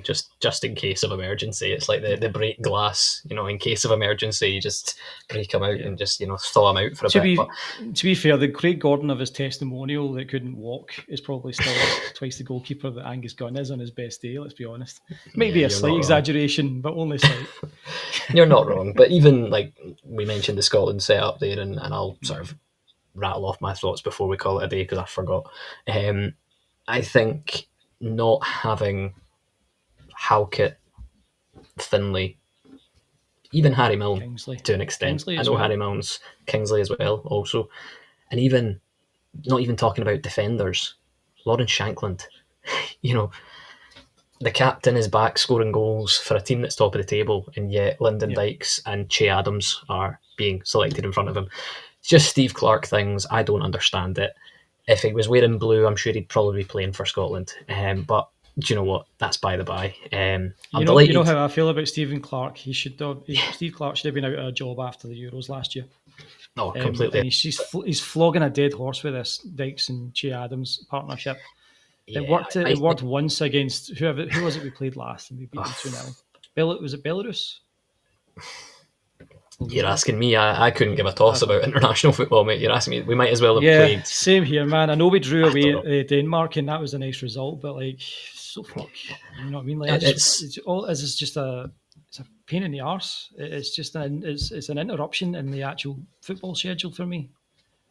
just in case of emergency. It's like the break glass, in case of emergency, you just break him out and just thaw him out for a To bit. be But to be fair, the Craig Gordon of his testimonial that couldn't walk is probably still twice the goalkeeper that Angus Gunn is on his best day. Let's be honest. Maybe yeah, a you're slight not wrong. exaggeration, but only slight. You're not wrong. But even like we mentioned the Scotland setup there, and I'll sort of rattle off my thoughts before we call it a day because I forgot. I think not having Halkett, Finlay, even Harry Milne Kingsley. to an extent. Kingsley I as know well. Harry Milne's Kingsley as well, also, and even not even talking about defenders, Lawrence Shankland. The captain is back scoring goals for a team that's top of the table, and yet Lyndon Dykes and Che Adams are being selected in front of him. It's just Steve Clark things. I don't understand it. If he was wearing blue, I'm sure he'd probably be playing for Scotland. But do you know what? That's by the by. I'm delighted. You know how I feel about Stephen Clark. Steve Clark should have been out of a job after the Euros last year. Oh, completely. And he's flogging a dead horse with this Dykes and Che Adams partnership. Yeah, it worked once against who was it we played last and we beat them 2-0. Was it Belarus? You're asking me. I couldn't give a toss about international football, mate. You're asking me. We might as well have played. Same here, man. I know we drew away at Denmark and that was a nice result, but like, so fuck. You know what I mean? Like, it's just it's a pain in the arse. It's just it's an interruption in the actual football schedule for me.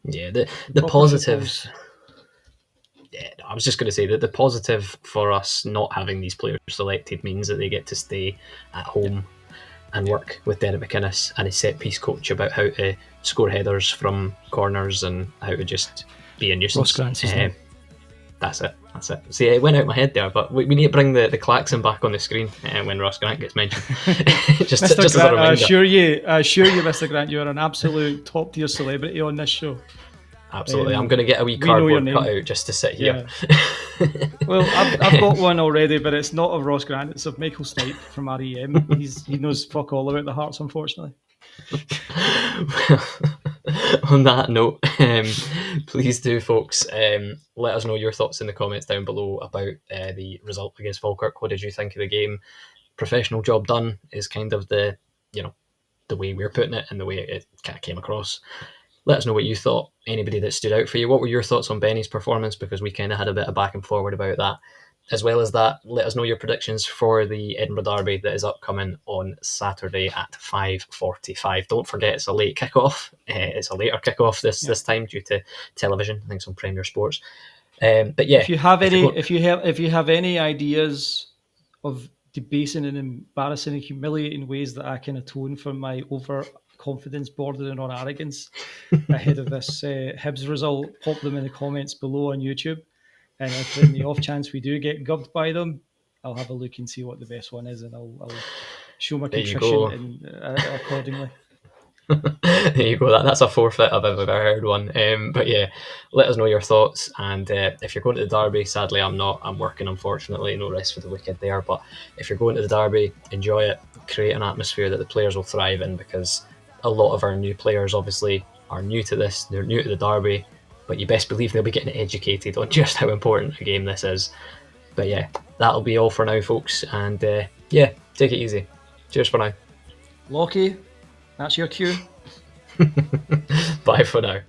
Yeah, the positive. Yeah, I was just going to say that the positive for us not having these players selected means that they get to stay at home and work with Derek McInnes and his set piece coach about how to score headers from corners and how to just be a nuisance. That's it. See, it went out my head there, but we need to bring the klaxon back on the screen when Ross Grant gets mentioned. just Mr. just Grant, as a reminder. I assure you, Mr. Grant, you are an absolute top tier celebrity on this show. Absolutely. I'm going to get a wee cardboard cutout just to sit here. Yeah. Well, I've got one already, but it's not of Ross Grant. It's of Michael Stipe from REM. He knows fuck all about the Hearts, unfortunately. On that note, please do, folks, let us know your thoughts in the comments down below about the result against Falkirk. What did you think of the game? Professional job done is kind of the way we're putting it and the way it kind of came across. Let us know what you thought. Anybody that stood out for you. What were your thoughts on Benny's performance? Because we kind of had a bit of back and forward about that. As well as that, let us know your predictions for the Edinburgh Derby that is upcoming on Saturday at 5:45. Don't forget, it's a late kickoff. It's a later kickoff this time due to television. I think it's on Premier Sports. But yeah, if you have any ideas of debasing and embarrassing and humiliating ways that I can atone for my overconfidence bordering on arrogance ahead of this Hibs result, pop them in the comments below on YouTube. And if in the off chance we do get gubbed by them, I'll have a look and see what the best one is, and I'll show my contrition accordingly. There you go. That's a forfeit I've ever heard one. But yeah, let us know your thoughts. And if you're going to the Derby, sadly I'm not. I'm working, unfortunately. No rest for the wicked there. But if you're going to the Derby, enjoy it. Create an atmosphere that the players will thrive in, because a lot of our new players obviously are new to this. They're new to the Derby. But you best believe they'll be getting educated on just how important a game this is. But yeah, that'll be all for now, folks. And take it easy. Cheers for now. Lockie, that's your cue. Bye for now.